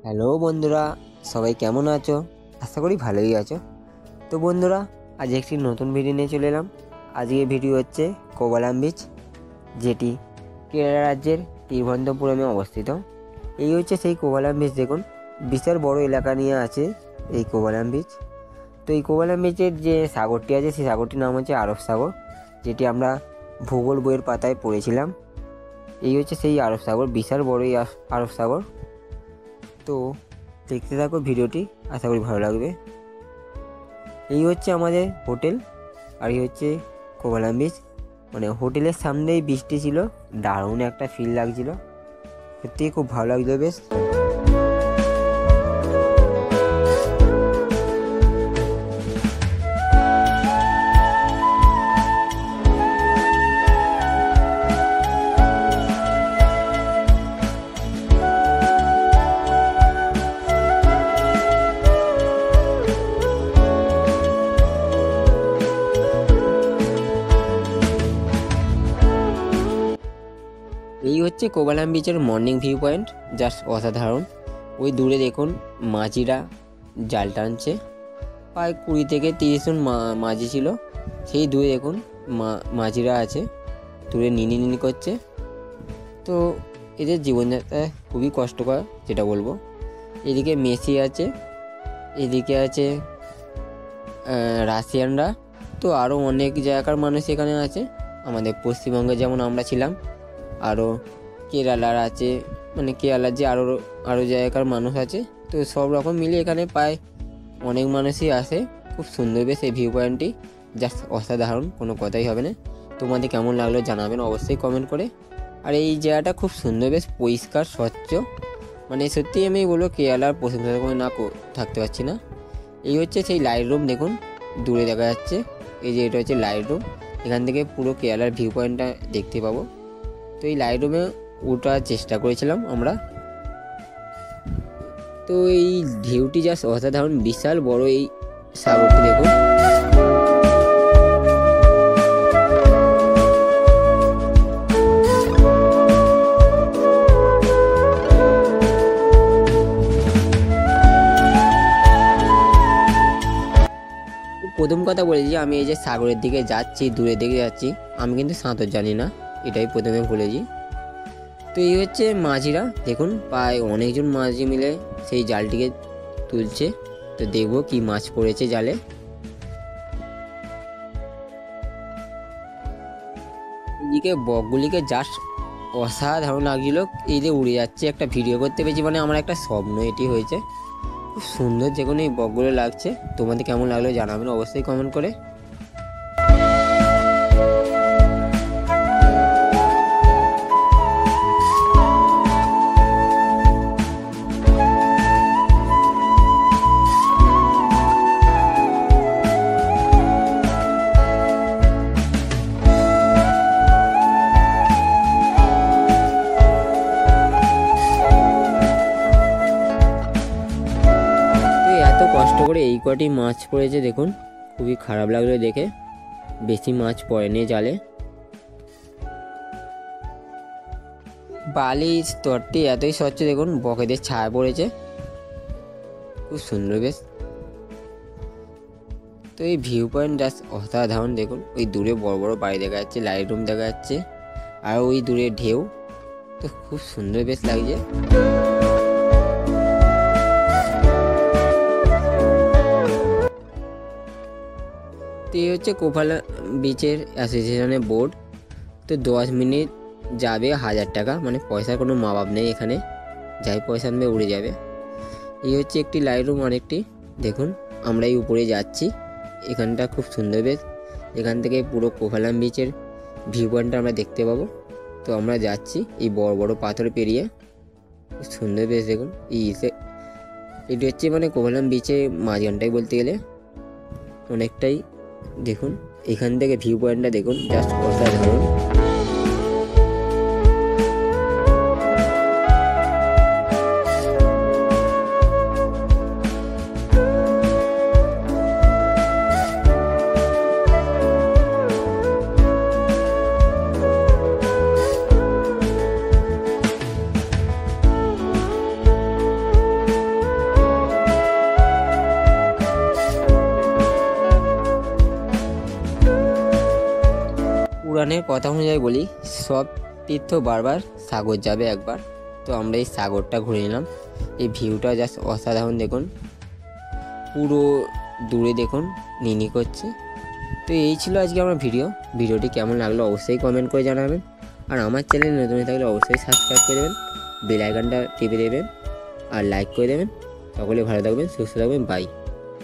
Hello বন্ধুরা, সবাই কেমন আছো? আশা করি ভালোই আছো। তো বন্ধুরা, আজ একটি নতুন ভিডিও নিয়ে চলে এলাম। আজকের ভিডিও হচ্ছে কোভালাম বিচ, যেটি কেরালা রাজ্যের তিরুবনন্তপুরমে অবস্থিত। এই হচ্ছে সেই কোভালাম বিচ। দেখুন, বিশাল বড় এলাকা নিয়ে আছে এই কোভালাম বিচ। তো এই কোভালাম বিচের যে সাগরটি আছে, সেই সাগরটির নাম হচ্ছে আরব সাগর, যেটি আমরা ভূগোল বইয়ের পাতায় পড়েছিলাম। এই হচ্ছে সেই আরব সাগর, বিশাল বড় এই আরব সাগর। তো দেখতে থাকো ভিডিওটি, আশা করি ভালো লাগবে। এই হচ্ছে আমাদের হোটেল, আর এই হচ্ছে কোভালাম বিচ। মানে হোটেলের সামনেই বৃষ্টি ছিল, দারুণ একটা ফিল লাগছিল, সত্যিই খুব ভালো লাগলো বেশ। এই হচ্ছে কোভালাম বিচের মর্নিং ভিউ পয়েন্ট, জাস্ট অসাধারণ। ওই দূরে দেখুন মাঝিরা জাল টানছে, প্রায় 20 থেকে 30 জন মাঝি ছিল। সেই দূরে দেখুন মাঝিরা আছে, দূরে নিনি করছে। তো এদের জীবনযাত্রা খুবই কষ্টকর, যেটা বলবো। এদিকে মেসি আছে, এদিকে আছে রাশিয়ানরা, তো আরও অনেক জায়গার মানুষ এখানে আছে। আমাদের পশ্চিমবঙ্গে যেমন আমরা ছিলাম, আরও কেরালার আছে, মানে কেরালার যে আরও জায়গার মানুষ আছে। তো সব রকম মিলে এখানে প্রায় অনেক মানুষই আসে। খুব সুন্দর বেশ এই ভিউ পয়েন্টটি, জাস্ট অসাধারণ, কোনো কথাই হবে না। তোমাদের কেমন লাগলো জানাবেন অবশ্যই কমেন্ট করে। আর এই জায়গাটা খুব সুন্দর বেশ, পরিষ্কার স্বচ্ছ, মানে সত্যি আমি বলবো কেরালার প্রশংসা করে না থাকতে পারছি না। এই হচ্ছে সেই লাইট রুম, দেখুন দূরে দেখা যাচ্ছে। এই যে এটা হচ্ছে লাইট রুম, এখান থেকে পুরো কেরালার ভিউ পয়েন্টটা দেখতে পাবো। তো এই লাইট রুমে ওঠার চেষ্টা করেছিলাম আমরা। তো এই ঢেউটি জাস্ট অসাধারণ, বিশাল বড় এই সাগরটি দেখুন। প্রথম কথা বলেছি, আমি এই যে সাগরের দিকে যাচ্ছি, দূরের দিকে যাচ্ছি, আমি কিন্তু সাঁতার জানি না, এটাই প্রথমে বলেছি। তো এই হচ্ছে মাঝিরা, দেখুন প্রায় অনেকজন মাঝি মিলে সেই জালটিকে তুলছে। তো দেখবো কি মাছ পড়েছে জালে। এদিকে বকগুলিকে জাস্ট অসাধারণ লাগছিল, এই যে উড়ে যাচ্ছে, একটা ভিডিও করতে পেরেছি, মানে আমার একটা স্বপ্ন এটি হয়েছে। খুব সুন্দর যেগুলো এই বকগুলো লাগছে। তোমাদের কেমন লাগলো জানাবেন অবশ্যই কমেন্ট করে। এত কষ্ট করে এই কটি মাছ পড়েছে, দেখুন খুবই খারাপ লাগলো দেখে। বেশি মাছ পড়েনি জালে। বালি স্তরটি এতই স্বচ্ছ, দেখুন বকেদের ছায়া পড়েছে, খুব সুন্দর বেশ। তো এই ভিউ পয়েন্ট জাস্ট অসাধারণ, দেখুন ওই দূরে বড় বড় বাড়ি দেখা যাচ্ছে, লাইট রুম দেখা যাচ্ছে, আর ওই দূরে ঢেউ, তো খুব সুন্দর বেশ লাগছে। তো এই হচ্ছে কোভালাম বিচের অ্যাসোসিয়েশনের বোর্ড। তো 10 মিনিট যাবে 1000 টাকা, মানে পয়সার কোনো মাপ নেই এখানে, যাই পয়সা আনবে উড়ে যাবে। এই হচ্ছে একটি লাইট রুম, অনেকটি দেখুন আমরা এই উপরে যাচ্ছি। এখানটা খুব সুন্দর বেশ, এখান থেকে পুরো কোভালাম বিচের ভিউ পয়েন্টটা আমরা দেখতে পাবো। তো আমরা যাচ্ছি এই বড় বড় পাথর পেরিয়ে, খুব সুন্দর বেশ। দেখুন এটি হচ্ছে মানে কোভালাম বিচের মাঝখানটাই বলতে গেলে, অনেকটাই। দেখুন এখান থেকে ভিউ পয়েন্টটা দেখুন, জাস্ট অসাধারণ। পুরাণের কথা অনুযায়ী বলি, সব তীর্থ বারবার, সাগর যাবে একবার। তো আমরা এই সাগরটা ঘুরে নিলাম। এই ভিউটা জাস্ট অসাধারণ, দেখুন পুরো দূরে দেখুন নিনি করছে। তো এই ছিল আজকে আমার ভিডিওটি কেমন লাগলো অবশ্যই কমেন্ট করে জানাবেন। আর আমার চ্যানেল নতুন হয়ে থাকলে অবশ্যই সাবস্ক্রাইব করে দেবেন, বেল আইকনটা টিপে দেবেন আর লাইক করে দেবেন। সকলে ভালো থাকবেন, সুস্থ থাকবেন, বাই।